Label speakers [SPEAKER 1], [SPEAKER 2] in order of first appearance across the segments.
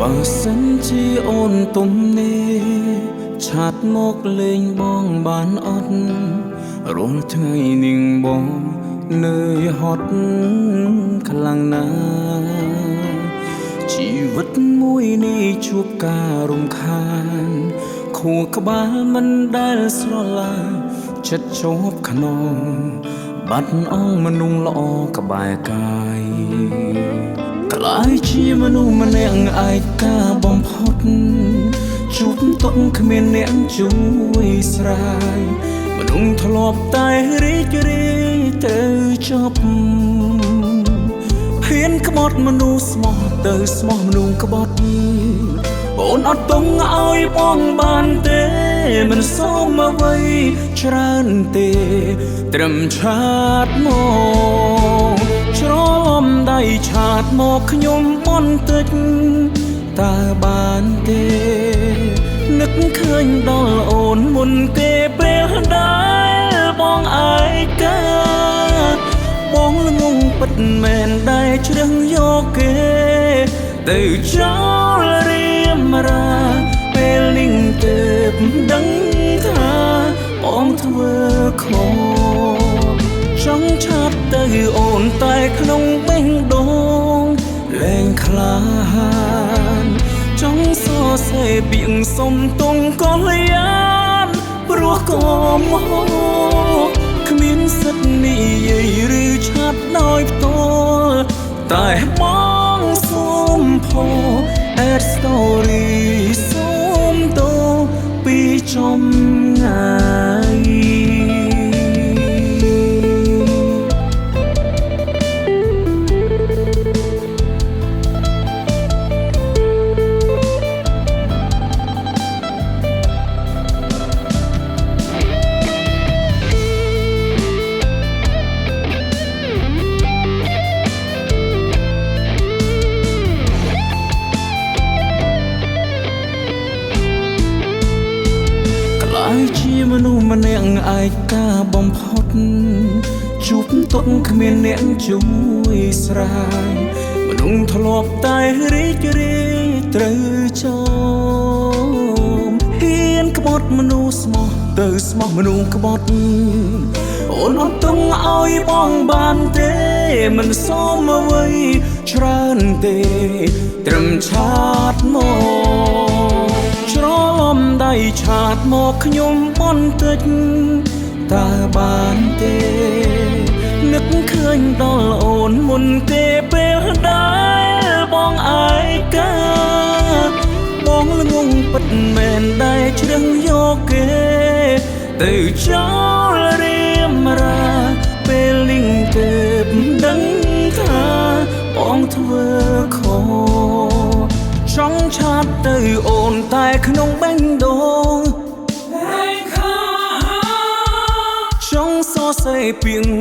[SPEAKER 1] បើសិនជាអូនទុំនេះឆាត់មកលេងបងបានអត់រាល់ថ្ងៃនាងបងនឿយហត់ខ្លាំងណាស់ជីវិតមួយនេះជួបការរំខានខួរក្បាលមិនដែលស្រឡាញ់ចិត្តជាប់ខ្នងបាត់អងមនុស្សល្អក្បែរកាយក្លាយជាមនុស្សម្នាក់ឯកាបំផុតជួបទុកគ្មានអ្នកជួយស្រាយមនុស្សធ្លាប់តែរីករាយត្រូវចប់ហ៊ានក្បត់មនុស្សស្មោះទៅស្មោះមនុស្សក្បត់អូនអត់ទុំឲ្យបងបានទេមិនសូមអ្វីច្រើនទេត្រឹមឆាតមកច្រំដៃឆាតមកខ្ញុំបន្តិចតើបានទេនឹកឃើញដល់អូនមុនទេពេលដែលបងឯកាបងល្ងងពិតមែនដែលជ្រឹងយកគេទៅចោលរៀមរាពេលនេះទើបដឹងថាបងធ្វើខុសចង់ឆាប់ទៅអូនតែក្នុងបេះដូងលែងខ្លាហានចង់សរសេរពាក្យសុំទងក៏យ៉ានព្រោះក៏មកគ្មានសិទ្ធិនិយាយឬឆាប់ដោយផ្ទាល់តែបងសូមផុស add story សូមតោពីចំងាយជាមនុស្សម្នាក់ឯកាបំផុតជួបទុកគ្មានអ្នកជួយស្រាយមនុស្សធ្លាប់តែរីករាយត្រូវចោមហ៊ានក្បត់មនុស្សស្មោះទៅស្មោះមនុស្សក្បត់អូនអត់ទុំឲ្យបងបានទេមិនសូមអ្វីច្រើនទេត្រឹមឆាតមកច្រំដៃឆាតមកខ្ញុំបន្តិចតើបានទេនឹកឃើញដល់អូនមុនទេពេលដែលបងឯកាបងល្ងងពិតមែនដែលជ្រឹងយកគេទៅចោលរៀមរាពេលនេះទើបដឹងថាបងធ្វើខុសចង់ឆាប់ទៅអូនតែក្នុងបេះដូងចង់សរសេរពាក្យ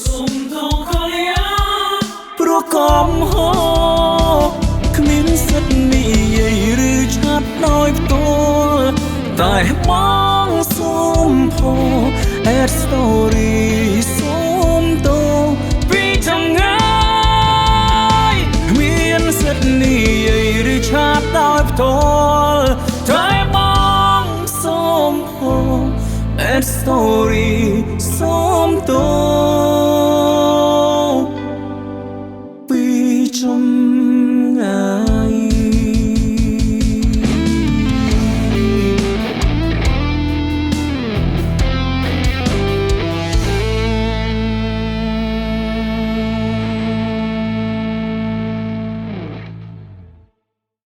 [SPEAKER 1] សុំទោសក៏យ៉ាព្រោះកំហុសគ្មានសិទ្ធិនិយាយឬឆាប់ដោយផ្ទាល់តែបងសូមផុស add story